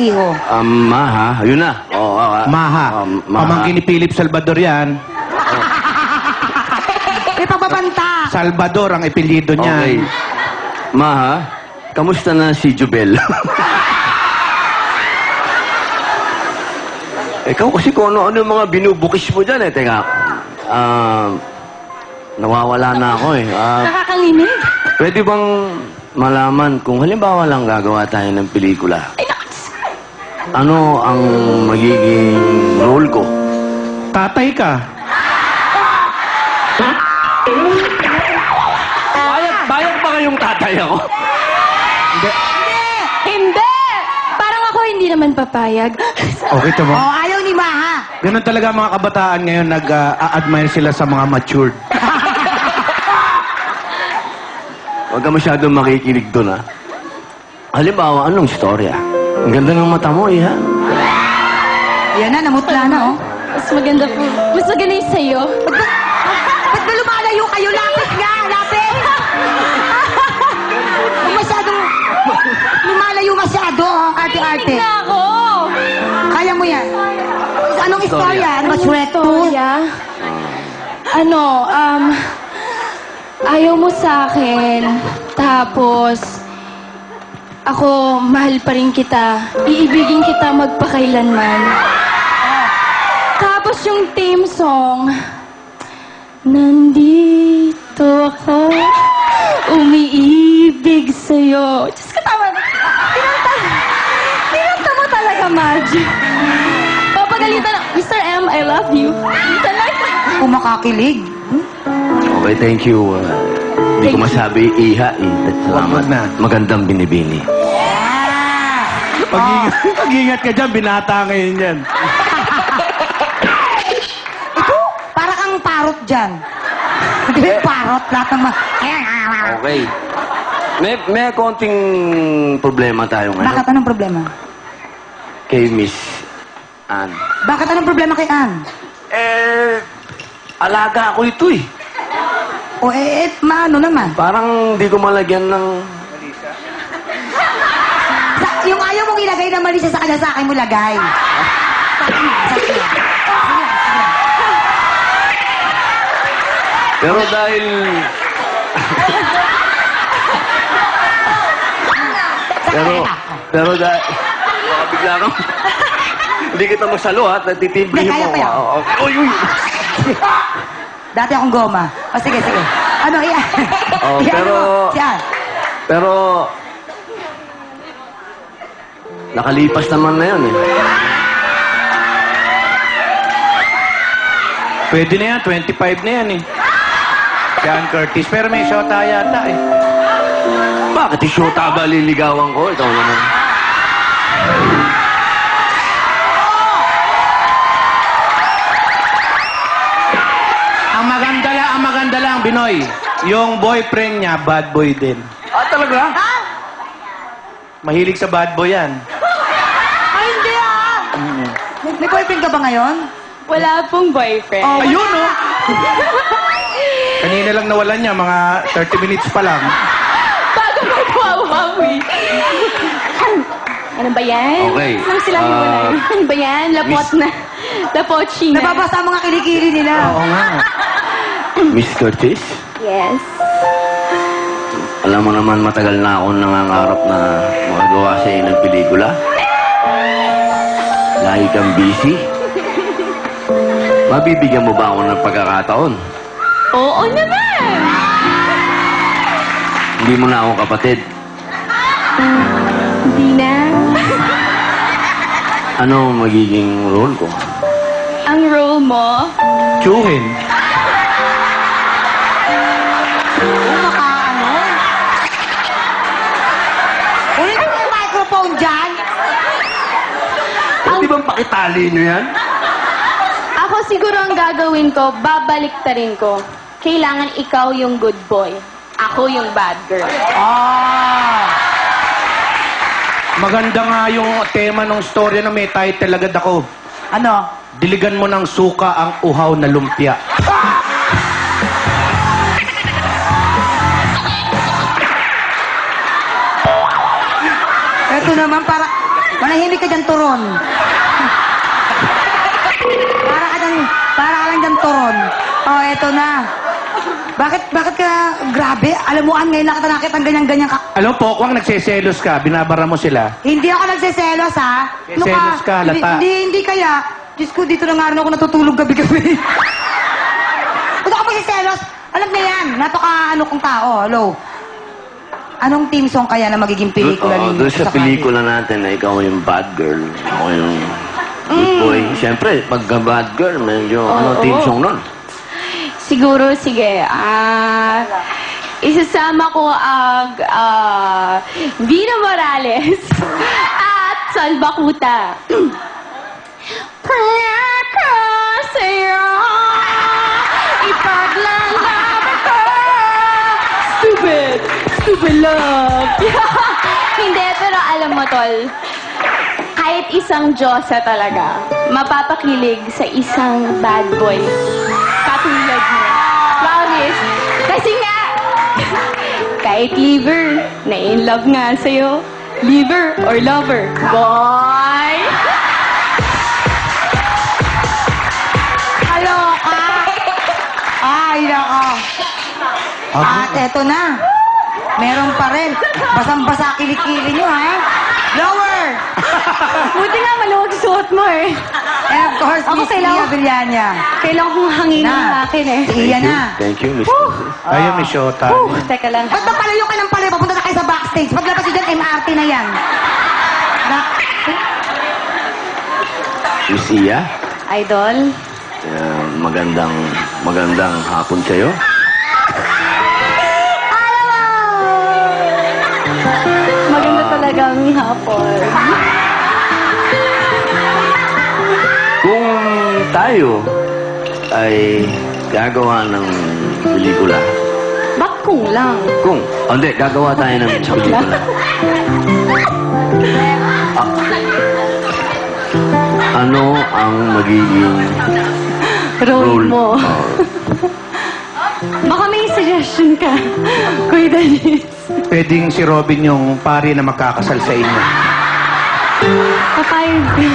Iho. Maha. Yun na. Maha. Pamangkin ni Philip Salvador yan. May pagbabanta. Salvador ang apelyido niya. Okay. Maha, kamusta na si Jubel? Ikaw kasi kung ano-ano yung mga binubukis mo dyan eh. Teka, nawawala na ako eh. Nakakanginig. Pwede bang malaman kung halimbawa lang gagawa tayo ng pelikula? Ano ang magiging role ko? Tatay ka. Bayag ba kayong tatay ako? Hindi! Parang ako hindi naman papayag. Okay, tama. Oh, ayaw ni Maha. Ganun talaga mga kabataan ngayon, nag-admire sila sa mga matured. Huwag ka masyadong makikinig doon, ha? Halimbawa, anong istorya? Ang ganda ng mata mo, ha? Yan na, namutla na, oh. Mas maganda po. Mas maganda yung sa'yo. Ba't ba lumalayo kayo? Lapit nga! Lapit! Huwag masyadong... Lumalayo masyado, oh. Arte-arte. Na ako! Kaya mo yan. Anong istorya? Ano ba, Shrek 2? Istorya? Ano, ayaw mo sa akin. Tapos, ako, mahal pa rin kita. Iibigin kita magpakailanman. Tapos yung theme song, nandito ako, umiibig sa'yo. Diyos ka, tama na. Pinanta mo talaga, Magic. Papagalitan na, Mr. M, I love you. Talaga. Kumakakilig. Okay, thank you. Hindi ko masabi iha, eh. Salamat. Wag na. Magandang binibini. Pag-ingat ka dyan, binata ngayon yan. Ito, para kang parot dyan. Hindi ba parot? Lahat ng Okay. May konting problema tayo ngayon. Bakit anong problema? Kay Miss Ann. Bakit anong problema kay Ann? Alaga ako ito eh. O maano naman? Parang di ko malagyan ng... Yung ayaw mong ilagay na mali siya sa kanya, sa akin mo lagay. Pero dahil... pero dahil... Baka bigla kang... Hindi kita masalo ha, natitimbrihin Hindi, kaya mo. pa yan. Uy, uy! Dati akong goma. O sige, sige. Ano, iyan? Oh, Iyan pero- mo. Yan. Pero... Nakalipas naman na yun eh. Pwede na yan, 25 na yan eh. Jan Curtis. Pero may shota yata eh. Bakit isyota ba liligawan ko? Ikaw naman. Ang maganda lang, Binoy. Yung boyfriend niya, bad boy din. Ah, talaga? Mahilig sa bad boy yan. Ay, hindi ah! May boyfriend ka ba ngayon? Wala pong boyfriend. Oh, Ayun, oh! Kanina lang nawalan niya, mga 30 minutes pa lang. Bago magwawawi. Ano ba yan? Okay. Saan sila hiwalay? Ano ba yan? Lapot na. Lapotchi na. Nababasa ang mga kilikili nila. Oo nga. Miss Curtis? Yes. Alam mo naman, matagal na akong nangangarap na makagawa sa iyo ng pelikula. Lagi kang busy. Mabibigyan mo ba ako ng pagkakataon? Oo naman. Hindi mo na ako kapatid. Hindi na. Ano magiging role ko? Ang role mo, Tsuhin. Ulit mo yung microphone dyan. Pwede bang pakitali nyo yan? ako siguro ang gagawin ko, babaliktarin ko. Kailangan ikaw yung good boy. Ako yung bad girl. Maganda nga yung tema ng storya na may title agad ako. Ano? Diligan mo ng suka ang uhaw na lumpia. Ito naman para... Manahimik ka dyan, turon. Para ka lang dyan, turon. Oh, eto na. Bakit ka, grabe, alam mo, ngayon lang kita nakita ang ganyan-ganyan ka. Alam mo, Pokwang, nagseselos ka. Binabara mo sila. Hindi ako nagseselos, ha? Selos ka, halata. Hindi kaya. Diyos ko, dito na nga rin ako natutulog gabi-gabi. Ba't ako magsiselos? Alam na yan, ano kong tao, hello. Anong team song kaya na magiging pelikula ninyo? Doon sa sakali? pelikula natin na ikaw yung bad girl, ako yung good boy. Siyempre, pagka bad girl, medyo team song nun? Siguro, sige. Isasama ko ang Vina Morales at Salva Kuta. Pangako sa'yo, ipaglalaban ko. Stupid love. Hindi, pero alam mo, Tol, kahit isang Diyosa talaga, mapapakilig sa isang bad boy. Katulad mo. Promise. Kasi nga, kahit liver, na-in love nga sa'yo. Liver or lover? Boy! Kaloka! Ay, nako. At eto na. Meron pa rin. Basang-basa kilikili nyo, ha? Lower! Buti nga maluwag suot mo eh. And of course, Ako Miss Mia Villania. Kailangan kong hangin ng akin eh. Si Ian na. Thank you, Miss. Ayun, may shota. Teka lang. Ba't ba palayo ka ng palayo? Papunta na kayo sa backstage. Paglabas nyo dyan, MRT na yan. Miss Iya, Idol? magandang hapon sa'yo. Maganda talagang hapon. Kung tayo ay gagawa ng pelikula, Ba't kung lang? hindi, gagawa tayo ng pelikula. Ano ang magiging Role mo. Baka may suggestion ka, Kuya Dennis. Pwedeng si Robin yung pari na magkakasal sa inyo. Papayag ka.